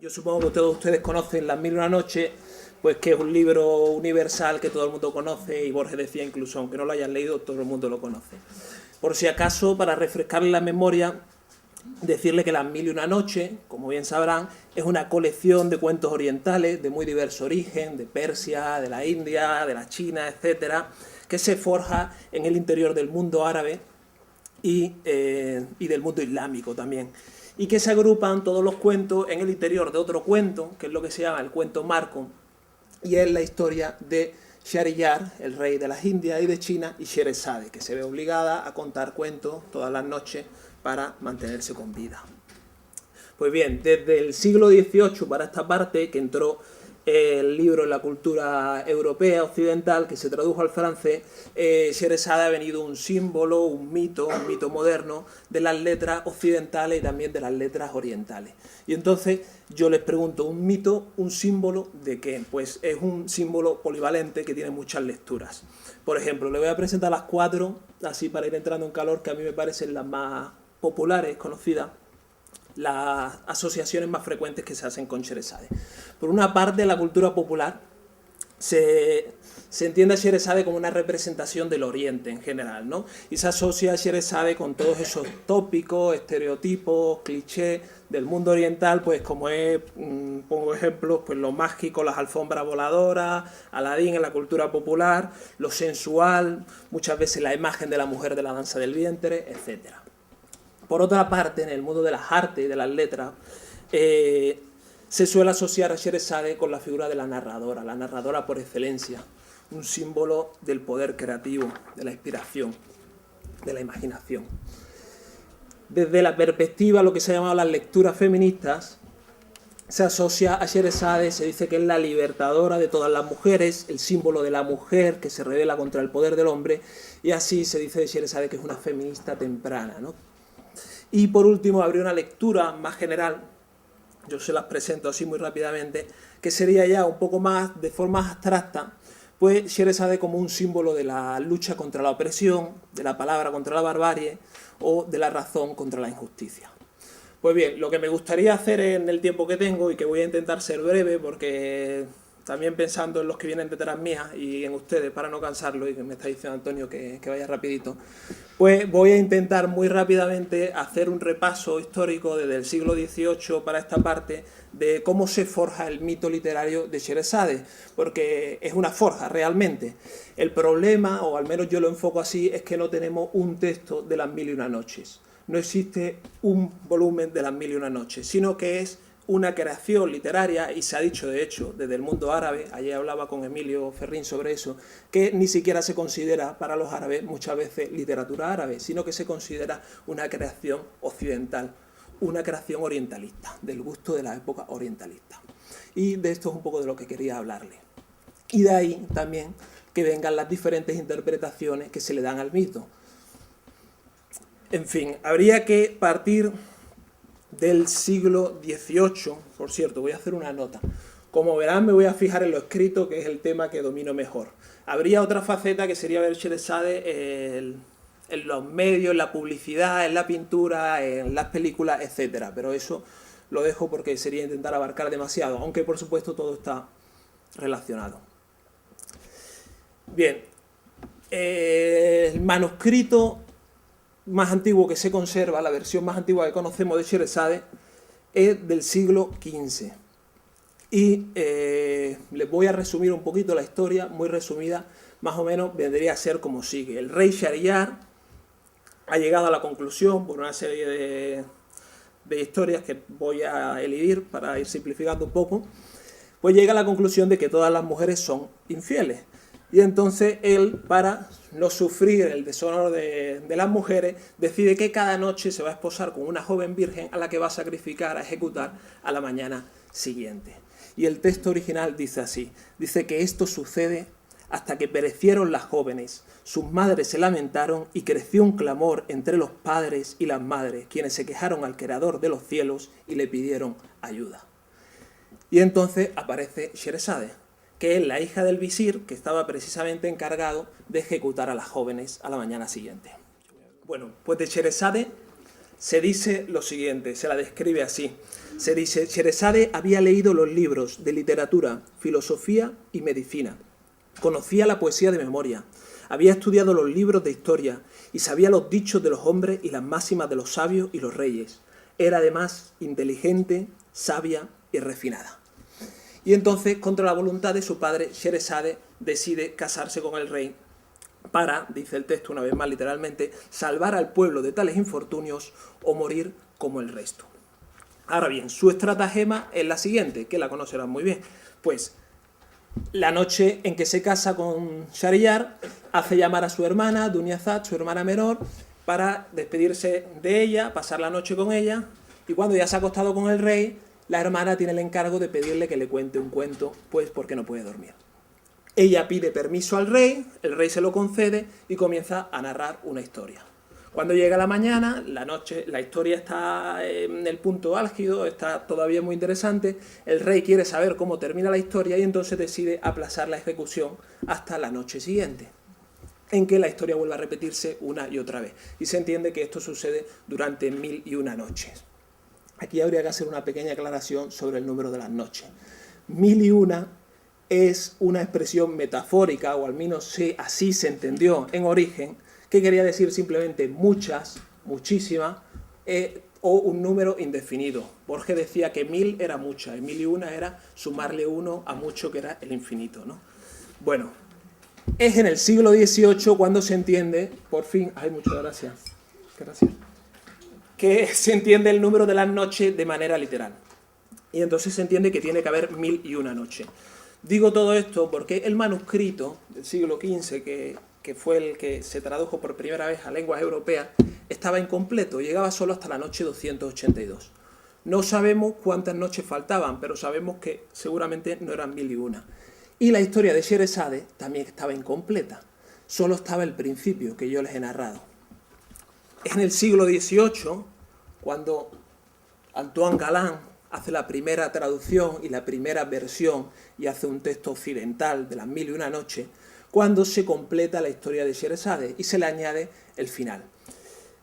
Yo supongo que todos ustedes conocen Las Mil y una Noches, pues que es un libro universal que todo el mundo conoce, y Borges decía incluso, aunque no lo hayan leído, todo el mundo lo conoce. Por si acaso, para refrescarle la memoria, decirle que Las Mil y una Noches, como bien sabrán, es una colección de cuentos orientales de muy diverso origen, de Persia, de la India, de la China, etcétera, que se forja en el interior del mundo árabe y del mundo islámico también, y que se agrupan todos los cuentos en el interior de otro cuento, que es lo que se llama el cuento marco, y es la historia de Shahriyar, el rey de las Indias y de China, y Sherezade, que se ve obligada a contar cuentos todas las noches para mantenerse con vida. Pues bien, desde el siglo XVIII para esta parte, que entró el libro en la cultura europea occidental, que se tradujo al francés, Sherezade ha venido un símbolo, un mito moderno de las letras occidentales y también de las letras orientales. Y entonces yo les pregunto, ¿un mito, un símbolo de qué? Pues es un símbolo polivalente que tiene muchas lecturas. Por ejemplo, le voy a presentar las 4, así para ir entrando en calor, que a mí me parecen las más populares, conocidas, las asociaciones más frecuentes que se hacen con Sherezade. Por una parte, en la cultura popular se entiende a Sherezade como una representación del Oriente en general, ¿no? Y se asocia a Sherezade con todos esos tópicos, estereotipos, clichés del mundo oriental, pues como es, pongo ejemplos, pues lo mágico, las alfombras voladoras, Aladín en la cultura popular, lo sensual, muchas veces la imagen de la mujer de la danza del vientre, etcétera. Por otra parte, en el mundo de las artes y de las letras, se suele asociar a Sherezade con la figura de la narradora por excelencia, un símbolo del poder creativo, de la inspiración, de la imaginación. Desde la perspectiva, lo que se ha llamado las lecturas feministas, se asocia a Sherezade, se dice que es la libertadora de todas las mujeres, el símbolo de la mujer que se rebela contra el poder del hombre, y así se dice de Sherezade que es una feminista temprana, ¿no? Y por último, habría una lectura más general, yo se las presento así muy rápidamente, que sería ya un poco más, de forma abstracta, pues Sherezade como un símbolo de la lucha contra la opresión, de la palabra contra la barbarie o de la razón contra la injusticia. Pues bien, lo que me gustaría hacer en el tiempo que tengo, y que voy a intentar ser breve porque también pensando en los que vienen detrás mía y en ustedes para no cansarlo, y que me está diciendo Antonio que vaya rapidito, pues voy a intentar muy rápidamente hacer un repaso histórico desde el siglo XVIII para esta parte de cómo se forja el mito literario de Sherezade, porque es una forja realmente. El problema, o al menos yo lo enfoco así, es que no tenemos un texto de Las Mil y una Noches. No existe un volumen de Las Mil y una Noches, sino que es una creación literaria, y se ha dicho de hecho desde el mundo árabe, ayer hablaba con Emilio Ferrín sobre eso, que ni siquiera se considera para los árabes muchas veces literatura árabe, sino que se considera una creación occidental, una creación orientalista, del gusto de la época orientalista. Y de esto es un poco de lo que quería hablarle. Y de ahí también que vengan las diferentes interpretaciones que se le dan al mito. En fin, habría que partir del siglo XVIII, por cierto, voy a hacer una nota. Como verán, me voy a fijar en lo escrito, que es el tema que domino mejor. Habría otra faceta que sería ver Sherezade en los medios, en la publicidad, en la pintura, en las películas, etcétera. Pero eso lo dejo porque sería intentar abarcar demasiado, aunque por supuesto todo está relacionado. Bien, el manuscrito más antiguo que se conserva, la versión más antigua que conocemos de Sherezade, es del siglo XV. Y les voy a resumir un poquito la historia, muy resumida, más o menos vendría a ser como sigue. El rey Shahriyar ha llegado a la conclusión, por una serie de historias que voy a elidir para ir simplificando un poco, pues llega a la conclusión de que todas las mujeres son infieles. Y entonces él, para no sufrir el deshonor de las mujeres, decide que cada noche se va a esposar con una joven virgen a la que va a sacrificar, a ejecutar a la mañana siguiente. Y el texto original dice así, dice que esto sucede hasta que perecieron las jóvenes, sus madres se lamentaron y creció un clamor entre los padres y las madres, quienes se quejaron al Creador de los cielos y le pidieron ayuda. Y entonces aparece Sherezade, que es la hija del visir, que estaba precisamente encargado de ejecutar a las jóvenes a la mañana siguiente. Bueno, pues de Sherezade Se dice lo siguiente, se la describe así. Se dice, Sheresade había leído los libros de literatura, filosofía y medicina. Conocía la poesía de memoria. Había estudiado los libros de historia y sabía los dichos de los hombres y las máximas de los sabios y los reyes. Era además inteligente, sabia y refinada. Y entonces, contra la voluntad de su padre, Sheresade decide casarse con el rey para, dice el texto una vez más literalmente, salvar al pueblo de tales infortunios o morir como el resto. Ahora bien, su estratagema es la siguiente, que la conocerán muy bien. Pues la noche en que se casa con Shahriyar, hace llamar a su hermana, Dunyazad, su hermana menor, para despedirse de ella, pasar la noche con ella, y cuando ya se ha acostado con el rey, la hermana tiene el encargo de pedirle que le cuente un cuento, pues porque no puede dormir. Ella pide permiso al rey, el rey se lo concede y comienza a narrar una historia. Cuando llega la mañana, la noche, la historia está en el punto álgido, está todavía muy interesante, el rey quiere saber cómo termina la historia y entonces decide aplazar la ejecución hasta la noche siguiente, en que la historia vuelve a repetirse una y otra vez. Y se entiende que esto sucede durante 1001 noches. Aquí habría que hacer una pequeña aclaración sobre el número de las noches. 1001 es una expresión metafórica, o al menos así se entendió en origen, que quería decir simplemente muchas, muchísimas, o un número indefinido. Borges decía que 1000 era mucha, y 1001 era sumarle 1 a mucho, que era el infinito, ¿no? Bueno, es en el siglo XVIII cuando se entiende, por fin, ay, muchas gracias, que se entiende el número de las noches de manera literal. Y entonces se entiende que tiene que haber 1001 noches. Digo todo esto porque el manuscrito del siglo XV, que fue el que se tradujo por primera vez a lenguas europeas, estaba incompleto, llegaba solo hasta la noche 282. No sabemos cuántas noches faltaban, pero sabemos que seguramente no eran 1001. Y la historia de Sheresade también estaba incompleta, solo estaba el principio que yo les he narrado. Es en el siglo XVIII cuando Antoine Galland hace la primera traducción y la primera versión y hace un texto occidental de las 1001 noches, cuando se completa la historia de Sheresade y se le añade el final.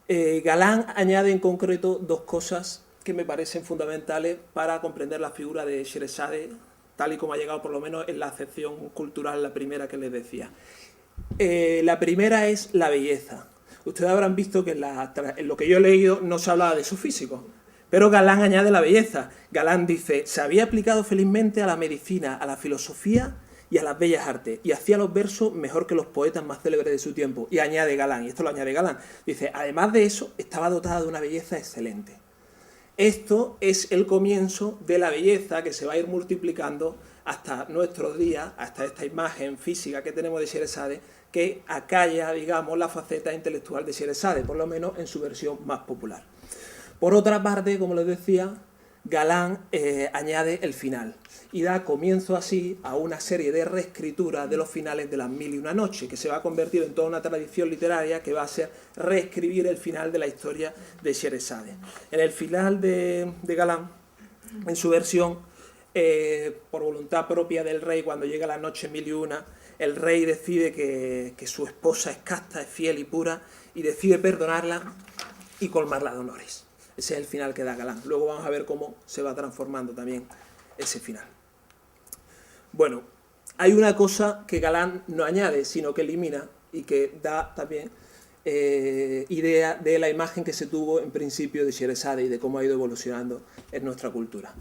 Galland añade en concreto dos cosas que me parecen fundamentales para comprender la figura de Sheresade, tal y como ha llegado por lo menos en la acepción cultural, la primera que les decía. La primera es la belleza. Ustedes habrán visto que en lo que yo he leído no se hablaba de su físico, pero Galland añade la belleza. Galland dice, se había aplicado felizmente a la medicina, a la filosofía y a las bellas artes, y hacía los versos mejor que los poetas más célebres de su tiempo. Y añade Galland, y esto lo añade Galland, dice, además de eso, estaba dotada de una belleza excelente. Esto es el comienzo de la belleza que se va a ir multiplicando hasta nuestros días, hasta esta imagen física que tenemos de Sheresade, que acalla, digamos, la faceta intelectual de Sheresade, por lo menos en su versión más popular. Por otra parte, como les decía, Galland añade el final y da comienzo así a una serie de reescrituras de los finales de las 1001 noches, que se va a convertir en toda una tradición literaria que va a ser reescribir el final de la historia de Sheresade. En el final de Galland, en su versión, por voluntad propia del rey, cuando llega la noche 1001, el rey decide que su esposa es casta, es fiel y pura, y decide perdonarla y colmarla de honores. Ese es el final que da Galland. Luego vamos a ver cómo se va transformando también ese final. Bueno, hay una cosa que Galland no añade, sino que elimina y que da también idea de la imagen que se tuvo en principio de Sheresade y de cómo ha ido evolucionando en nuestra cultura.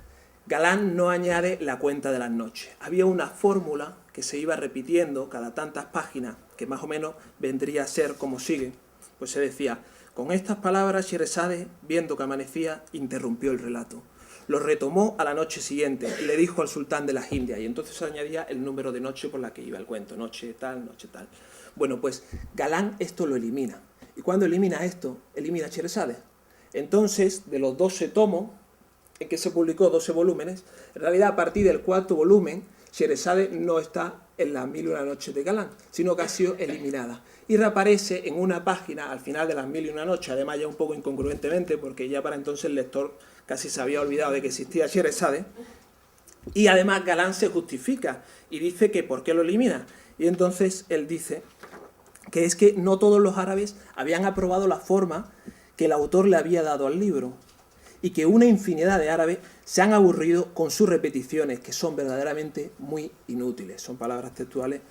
Galland no añade la cuenta de las noches. Había una fórmula que se iba repitiendo cada tantas páginas, que más o menos vendría a ser como sigue. Pues se decía, con estas palabras Sheresade, viendo que amanecía, interrumpió el relato. Lo retomó a la noche siguiente y le dijo al sultán de las Indias, y entonces se añadía el número de noche por la que iba el cuento, noche tal, noche tal. Bueno, pues Galland esto lo elimina. Y cuando elimina esto, elimina Sheresade. Entonces, de los 12 tomos, en que se publicó 12 volúmenes, en realidad a partir del cuarto volumen, Sheresade no está en las 1001 noches de Galland, sino que ha sido eliminada. Y reaparece en una página al final de las 1001 noches, además ya un poco incongruentemente, porque ya para entonces el lector casi se había olvidado de que existía Sheresade. Y además Galland se justifica y dice que ¿por qué lo elimina? Y entonces él dice que es que no todos los árabes habían aprobado la forma que el autor le había dado al libro, y que una infinidad de árabes se han aburrido con sus repeticiones, que son verdaderamente muy inútiles. Son palabras textuales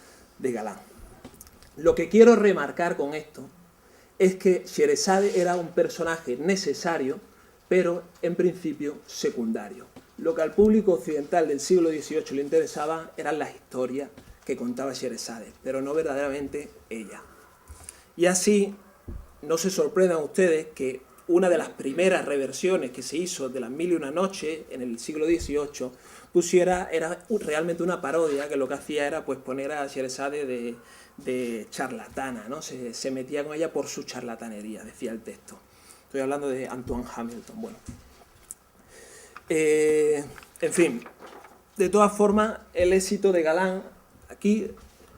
de Galán. Lo que quiero remarcar con esto es que Sherezade era un personaje necesario, pero en principio secundario. Lo que al público occidental del siglo XVIII le interesaba eran las historias que contaba Sherezade, pero no verdaderamente ella. Y así, no se sorprendan ustedes que una de las primeras reversiones que se hizo de Las Mil y una Noches en el siglo XVIII era realmente una parodia, que lo que hacía era pues poner a Sherezade de charlatana, ¿no? Se metía con ella por su charlatanería, decía el texto. Estoy hablando de Antoine Hamilton. Bueno, en fin, de todas formas, el éxito de Galán, aquí,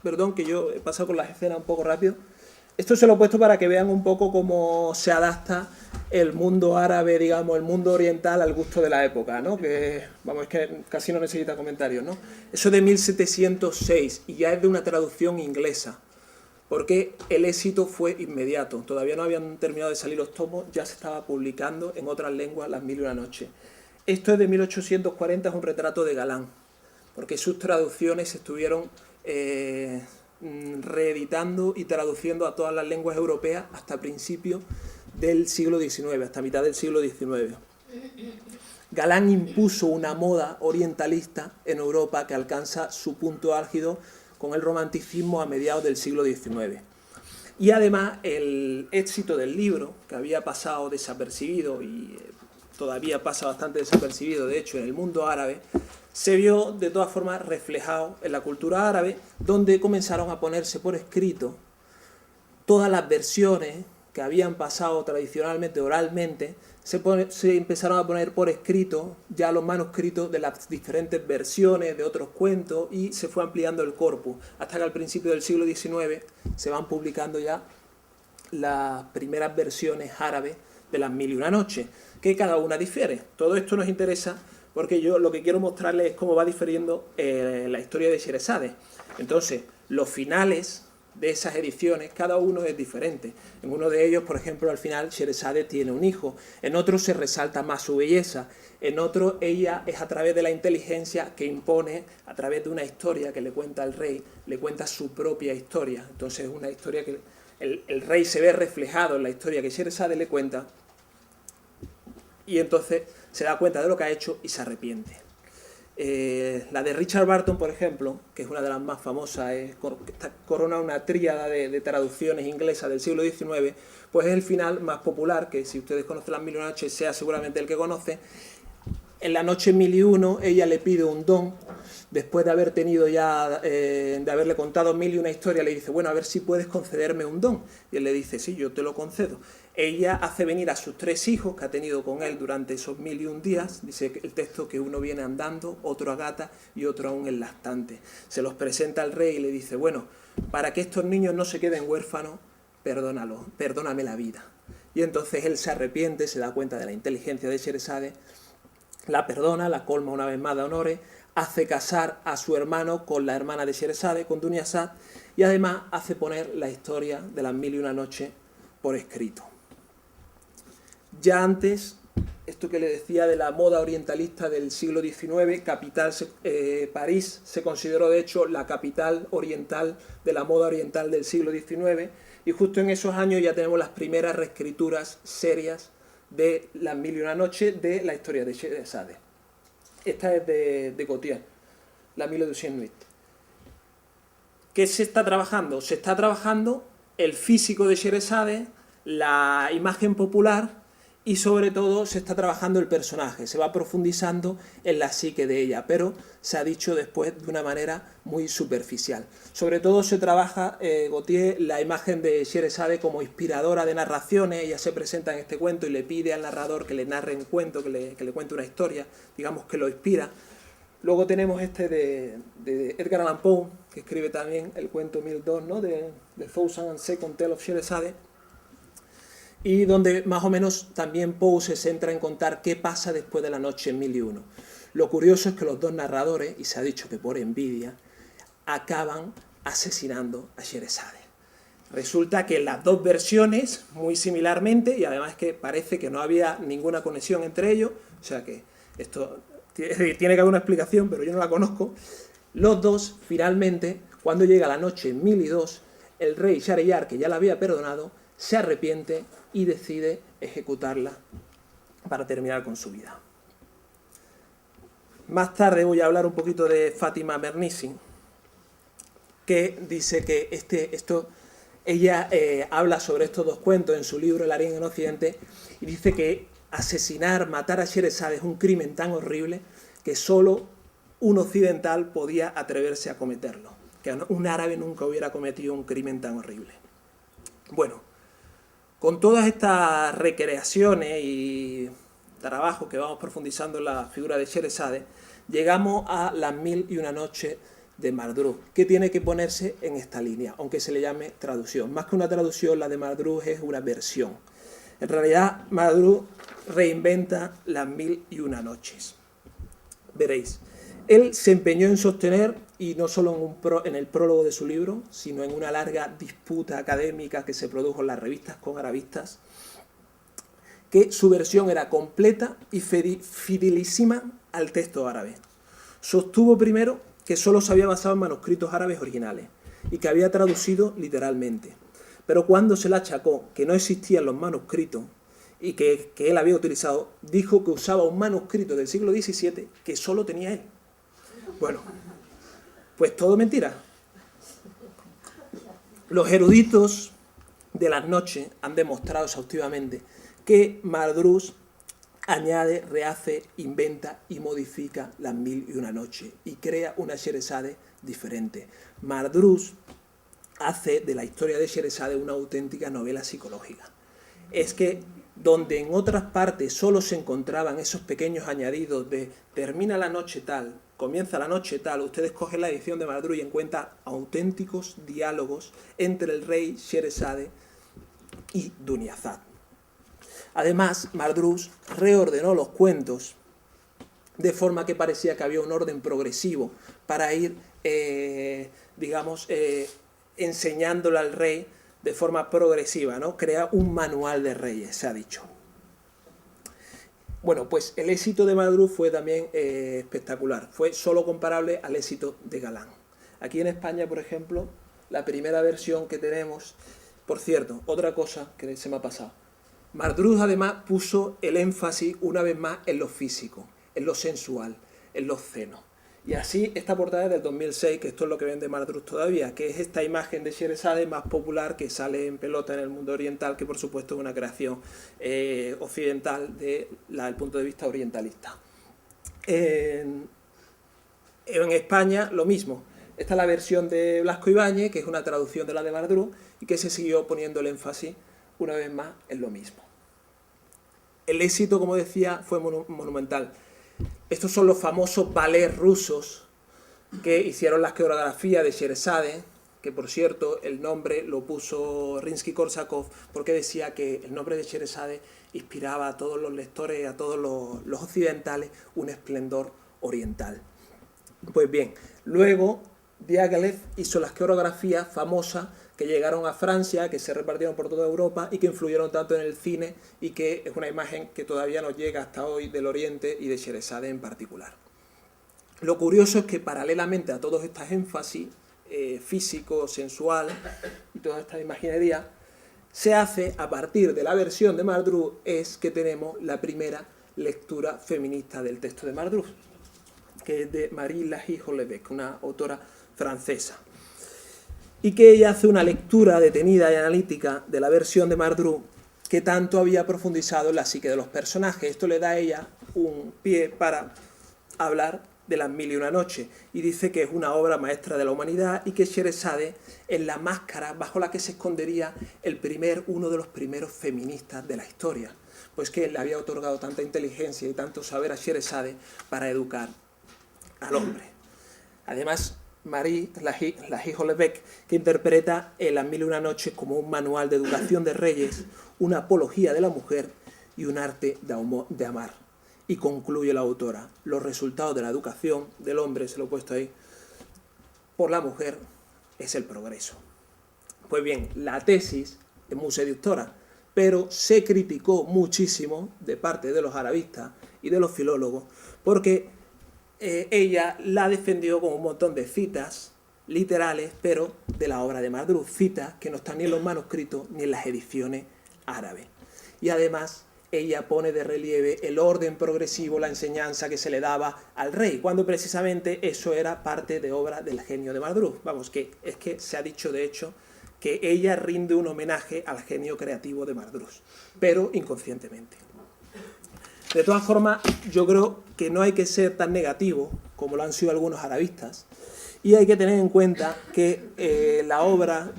perdón que yo he pasado por las escenas un poco rápido, esto se lo he puesto para que vean un poco cómo se adapta el mundo árabe, digamos, el mundo oriental al gusto de la época, ¿no? Que, vamos, es que casi no necesita comentarios, ¿no? Eso de 1706, y ya es de una traducción inglesa, porque el éxito fue inmediato. Todavía no habían terminado de salir los tomos, ya se estaba publicando en otras lenguas Las Mil y una Noches. Esto es de 1840, es un retrato de Galán, porque sus traducciones se estuvieron reeditando y traduciendo a todas las lenguas europeas hasta principios del siglo XIX, hasta mitad del siglo XIX. Galán impuso una moda orientalista en Europa que alcanza su punto álgido con el romanticismo a mediados del siglo XIX. Y además el éxito del libro, que había pasado desapercibido y todavía pasa bastante desapercibido, de hecho, en el mundo árabe, se vio de todas formas reflejado en la cultura árabe, donde comenzaron a ponerse por escrito todas las versiones que habían pasado tradicionalmente oralmente, se empezaron a poner por escrito ya los manuscritos de las diferentes versiones de otros cuentos, y se fue ampliando el corpus, hasta que al principio del siglo XIX se van publicando ya las primeras versiones árabes de Las Mil y una Noches, que cada una difiere. Todo esto nos interesa porque yo lo que quiero mostrarles es cómo va difiriendo la historia de Sherezade. Entonces, los finales de esas ediciones, cada uno es diferente. En uno de ellos, por ejemplo, al final Sherezade tiene un hijo, en otro se resalta más su belleza, en otro ella es a través de la inteligencia que impone, a través de una historia que le cuenta al rey, le cuenta su propia historia. Entonces es una historia que el rey se ve reflejado en la historia que Sherezade le cuenta, y entonces se da cuenta de lo que ha hecho y se arrepiente. La de Richard Barton, por ejemplo, que es una de las más famosas, corona una tríada de traducciones inglesas del siglo XIX, pues es el final más popular, que si ustedes conocen Las Mil y una Noches, sea seguramente el que conoce. En la noche 1001 ella le pide un don, después de haber tenido ya, de haberle contado mil y una historia, le dice, bueno, a ver si puedes concederme un don. Y él le dice, sí, yo te lo concedo. Ella hace venir a sus 3 hijos que ha tenido con él durante esos 1001 días, dice el texto que uno viene andando, otro a gata y otro aún en lactante. Se los presenta al rey y le dice, bueno, para que estos niños no se queden huérfanos, perdóname la vida. Y entonces él se arrepiente, se da cuenta de la inteligencia de Sherezade, la perdona, la colma una vez más de honores, hace casar a su hermano con la hermana de Sherezade, con Dunyazad, y además hace poner la historia de Las Mil y una Noches por escrito. Ya antes, esto que le decía de la moda orientalista del siglo XIX, París se consideró de hecho la capital oriental de la moda oriental del siglo XIX, y justo en esos años ya tenemos las primeras reescrituras serias de Las Mil y una Noches, de la historia de Sherezade. Esta es de Gautier, La Mille et une Nuits. ¿Qué se está trabajando? Se está trabajando el físico de Sherezade, la imagen popular, y sobre todo se está trabajando el personaje, se va profundizando en la psique de ella, pero se ha dicho después de una manera muy superficial. Sobre todo se trabaja, Gautier, la imagen de Sherezade como inspiradora de narraciones. Ella se presenta en este cuento y le pide al narrador que le narre un cuento, que le cuente una historia, digamos que lo inspira. Luego tenemos este de Edgar Allan Poe, que escribe también el cuento 1002, ¿no? de Thousand and Second Tale of Sherezade, y donde más o menos también Poe se centra en contar qué pasa después de la noche 1001. Lo curioso es que los dos narradores, y se ha dicho que por envidia, acaban asesinando a Sherezade. Resulta que en las dos versiones, muy similarmente, y además que parece que no había ninguna conexión entre ellos, o sea que esto tiene que haber una explicación, pero yo no la conozco, los dos, finalmente, cuando llega la noche 1002, el rey Shahriyar, que ya la había perdonado, se arrepiente y decide ejecutarla para terminar con su vida. Más tarde voy a hablar un poquito de Fátima Mernissi, que dice que ella habla sobre estos dos cuentos en su libro El harén en Occidente y dice que matar a Sherezade es un crimen tan horrible que solo un occidental podía atreverse a cometerlo, que un árabe nunca hubiera cometido un crimen tan horrible. Bueno, con todas estas recreaciones y trabajos que vamos profundizando en la figura de Sherezade, llegamos a las 1001 noches de Mardrus, que tiene que ponerse en esta línea, aunque se le llame traducción. Más que una traducción, la de Mardrus es una versión. En realidad, Mardrus reinventa las 1001 noches. Veréis, él se empeñó en sostener, y no solo en el prólogo de su libro, sino en una larga disputa académica que se produjo en las revistas con arabistas, que su versión era completa y fidelísima al texto árabe. Sostuvo primero que solo se había basado en manuscritos árabes originales y que había traducido literalmente. Pero cuando se le achacó que no existían los manuscritos y que él había utilizado, dijo que usaba un manuscrito del siglo XVII que solo tenía él. Bueno, pues todo mentira. Los eruditos de las noches han demostrado exhaustivamente que Mardrus añade, rehace, inventa y modifica las 1001 noches y crea una Sherezade diferente. Mardrus hace de la historia de Sherezade una auténtica novela psicológica. Es que donde en otras partes solo se encontraban esos pequeños añadidos de termina la noche tal, comienza la noche tal, ustedes cogen la edición de Mardrus y encuentran auténticos diálogos entre el rey Sherezade y Dunyazad. Además, Mardrus reordenó los cuentos de forma que parecía que había un orden progresivo para ir, enseñándole al rey de forma progresiva, ¿no? Crea un manual de reyes, se ha dicho. Bueno, pues el éxito de Mardrus fue también espectacular. Fue solo comparable al éxito de Galán. Aquí en España, por ejemplo, la primera versión que tenemos... Por cierto, otra cosa que se me ha pasado. Mardrus además puso el énfasis una vez más en lo físico, en lo sensual, en los senos. Y así esta portada es del 2006, que esto es lo que vende Mardrus todavía, que es esta imagen de Sherezade más popular que sale en pelota en el mundo oriental, que por supuesto es una creación occidental desde el punto de vista orientalista. En España lo mismo. Esta es la versión de Blasco Ibáñez, que es una traducción de la de Mardrus, y que se siguió poniendo el énfasis una vez más en lo mismo. El éxito, como decía, fue monumental. Estos son los famosos ballets rusos que hicieron las coreografías de Sherezade, que por cierto el nombre lo puso Rimsky-Korsakov porque decía que el nombre de Sherezade inspiraba a todos los lectores, a todos los occidentales, un esplendor oriental. Pues bien, luego Diaghilev hizo las coreografías famosas que llegaron a Francia, que se repartieron por toda Europa y que influyeron tanto en el cine y que es una imagen que todavía nos llega hasta hoy del Oriente y de Sherezade en particular. Lo curioso es que paralelamente a todos estos énfasis físico, sensual y toda esta imaginería, se hace a partir de la versión de Mardrus es que tenemos la primera lectura feminista del texto de Mardrus, que es de Marie Lahy-Hollebeck, una autora francesa, y que ella hace una lectura detenida y analítica de la versión de Mardrus que tanto había profundizado en la psique de los personajes. Esto le da a ella un pie para hablar de las 1001 noches y dice que es una obra maestra de la humanidad y que Sherezade es la máscara bajo la que se escondería uno de los primeros feministas de la historia, pues que le había otorgado tanta inteligencia y tanto saber a Sherezade para educar al hombre. Además, Marie Lahy-Hollebeck, que interpreta Las 1001 noches como un manual de educación de reyes, una apología de la mujer y un arte de amar. Y concluye la autora: los resultados de la educación del hombre, se lo he puesto ahí, por la mujer es el progreso. Pues bien, la tesis es muy seductora, pero se criticó muchísimo de parte de los arabistas y de los filólogos, porque ella la defendió con un montón de citas literales, pero de la obra de Madruz, citas que no están ni en los manuscritos ni en las ediciones árabes. Y además ella pone de relieve el orden progresivo, la enseñanza que se le daba al rey, cuando precisamente eso era parte de obra del genio de Madruz. Vamos, que es que se ha dicho de hecho que ella rinde un homenaje al genio creativo de Madruz, pero inconscientemente. De todas formas, yo creo que no hay que ser tan negativo como lo han sido algunos arabistas, y hay que tener en cuenta que la obra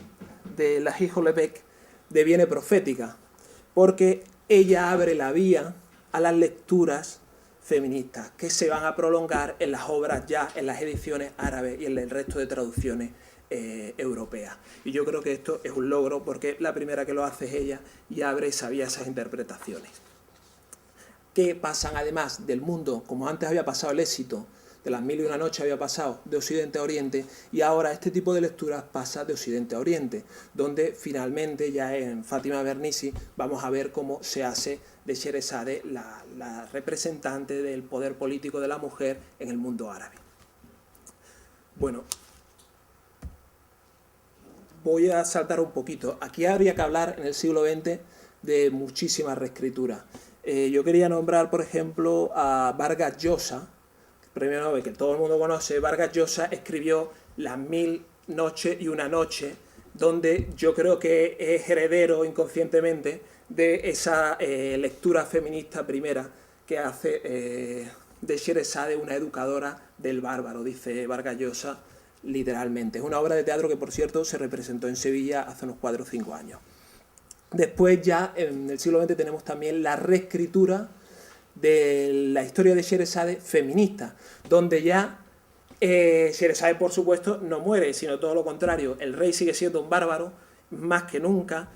de Lahi Holebek deviene profética, porque ella abre la vía a las lecturas feministas que se van a prolongar en las obras ya, en las ediciones árabes y en el resto de traducciones europeas. Y yo creo que esto es un logro porque la primera que lo hace es ella y abre esa vía, esas interpretaciones. Que pasan además del mundo, como antes había pasado el éxito de las Mil y una noches, había pasado de Occidente a Oriente, y ahora este tipo de lecturas pasa de Occidente a Oriente, donde finalmente ya en Fátima Bernisi vamos a ver cómo se hace de Sherezade la representante del poder político de la mujer en el mundo árabe. Bueno, voy a saltar un poquito. Aquí habría que hablar en el siglo XX de muchísimas reescrituras. Yo quería nombrar, por ejemplo, a Vargas Llosa, premio Nobel que todo el mundo conoce. Vargas Llosa escribió Las Mil Noches y una Noche, donde yo creo que es heredero inconscientemente de esa lectura feminista primera que hace de Sherezade una educadora del bárbaro, dice Vargas Llosa literalmente. Es una obra de teatro que, por cierto, se representó en Sevilla hace unos 4 o 5 años. Después ya en el siglo XX tenemos también la reescritura de la historia de Sherezade feminista, donde ya Sherezade, por supuesto, no muere, sino todo lo contrario. El rey sigue siendo un bárbaro, más que nunca,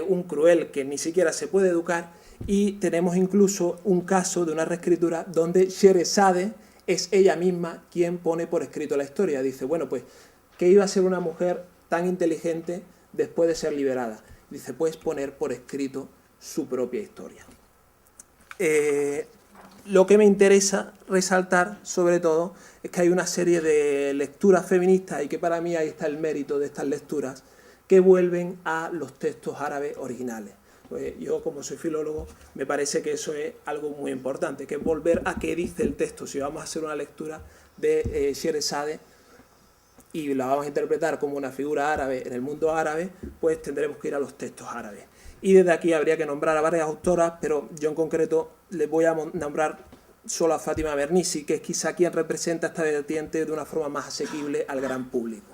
un cruel que ni siquiera se puede educar, y tenemos incluso un caso de una reescritura donde Sherezade es ella misma quien pone por escrito la historia. Dice, bueno, pues, ¿qué iba a ser una mujer tan inteligente después de ser liberada? Dice, puedes poner por escrito su propia historia. Lo que me interesa resaltar, sobre todo, es que hay una serie de lecturas feministas, y que para mí ahí está el mérito de estas lecturas, que vuelven a los textos árabes originales. Pues yo, como soy filólogo, me parece que eso es algo muy importante, que es volver a qué dice el texto. Si vamos a hacer una lectura de Sherezade y la vamos a interpretar como una figura árabe en el mundo árabe, pues tendremos que ir a los textos árabes. Y desde aquí habría que nombrar a varias autoras, pero yo en concreto les voy a nombrar solo a Fátima Bernisi, que es quizá quien representa esta vertiente de una forma más asequible al gran público.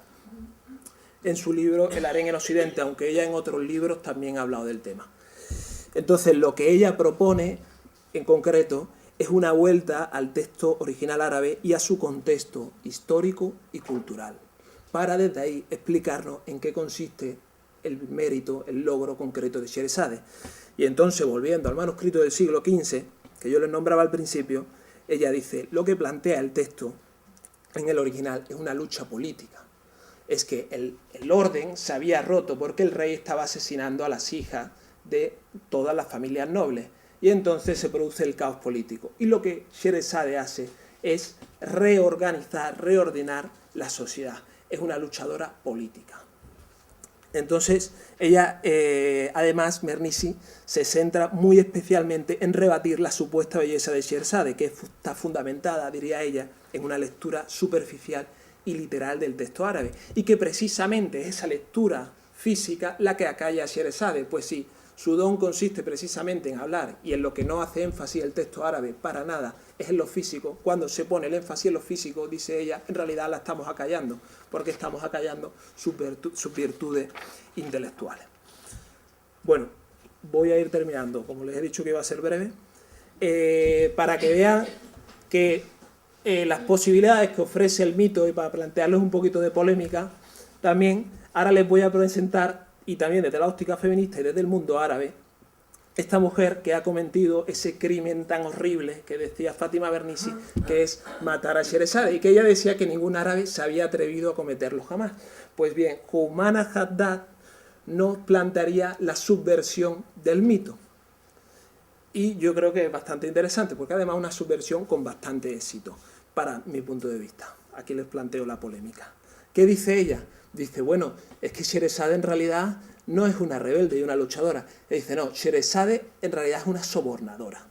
En su libro El harén en Occidente, aunque ella en otros libros también ha hablado del tema. Entonces, lo que ella propone en concreto es una vuelta al texto original árabe y a su contexto histórico y cultural, para desde ahí explicarnos en qué consiste el mérito, el logro concreto de Sherezade. Y entonces, volviendo al manuscrito del siglo XV, que yo les nombraba al principio, ella dice, lo que plantea el texto en el original es una lucha política. Es que el orden se había roto porque el rey estaba asesinando a las hijas de todas las familias nobles, y entonces se produce el caos político. Y lo que Sherezade hace es reorganizar, reordenar la sociedad. Es una luchadora política. Entonces, ella, además, Bernisi, se centra muy especialmente en rebatir la supuesta belleza de Sherezade, que está fundamentada, diría ella, en una lectura superficial y literal del texto árabe, y que precisamente es esa lectura física la que acalla a Sherezade. Pues sí, su don consiste precisamente en hablar, y en lo que no hace énfasis el texto árabe para nada es en lo físico. Cuando se pone el énfasis en lo físico, dice ella, en realidad la estamos acallando, porque estamos acallando sus virtudes intelectuales. Bueno, voy a ir terminando, como les he dicho que iba a ser breve, para que vean que las posibilidades que ofrece el mito, y para plantearles un poquito de polémica también, ahora les voy a presentar, y también desde la óptica feminista y desde el mundo árabe, esta mujer que ha cometido ese crimen tan horrible que decía Fátima Bernisi, que es matar a Sherezade, y que ella decía que ningún árabe se había atrevido a cometerlo jamás. Pues bien, Humana Haddad nos plantearía la subversión del mito. Y yo creo que es bastante interesante, porque además es una subversión con bastante éxito, para mi punto de vista. Aquí les planteo la polémica. ¿Qué dice ella? Dice, bueno, es que Sherazade en realidad no es una rebelde y una luchadora. Ella dice, no, Sherazade en realidad es una sobornadora.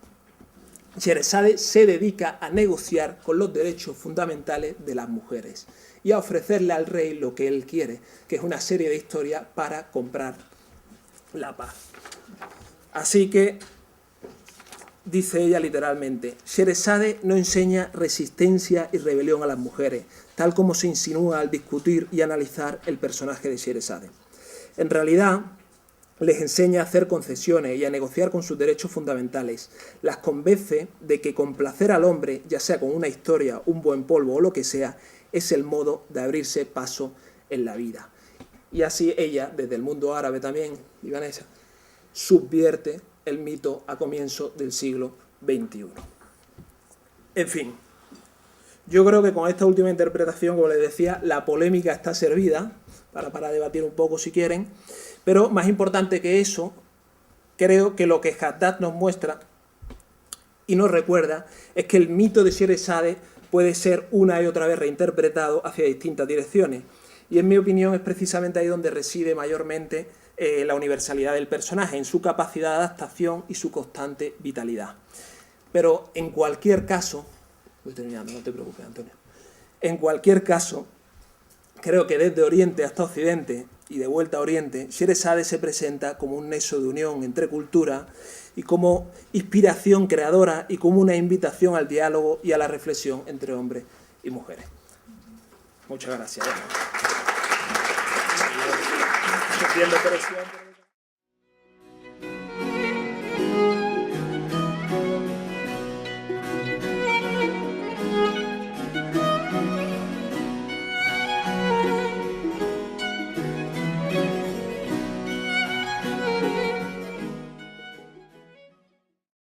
Sherazade se dedica a negociar con los derechos fundamentales de las mujeres y a ofrecerle al rey lo que él quiere, que es una serie de historias para comprar la paz. Así que, dice ella literalmente, Sherazade no enseña resistencia y rebelión a las mujeres, tal como se insinúa al discutir y analizar el personaje de Sherazade. En realidad, les enseña a hacer concesiones y a negociar con sus derechos fundamentales. Las convence de que complacer al hombre, ya sea con una historia, un buen polvo o lo que sea, es el modo de abrirse paso en la vida. Y así ella, desde el mundo árabe también, libanesa, subvierte el mito a comienzos del siglo XXI. En fin, yo creo que con esta última interpretación, como les decía, la polémica está servida, para debatir un poco si quieren, pero más importante que eso, creo que lo que Haddad nos muestra y nos recuerda es que el mito de Sherazade puede ser una y otra vez reinterpretado hacia distintas direcciones. Y en mi opinión es precisamente ahí donde reside mayormente la universalidad del personaje, en su capacidad de adaptación y su constante vitalidad. Pero en cualquier caso, voy terminando, no te preocupes, Antonio. En cualquier caso, creo que desde Oriente hasta Occidente y de vuelta a Oriente, Sherazade se presenta como un nexo de unión entre culturas y como inspiración creadora y como una invitación al diálogo y a la reflexión entre hombres y mujeres. Muchas gracias.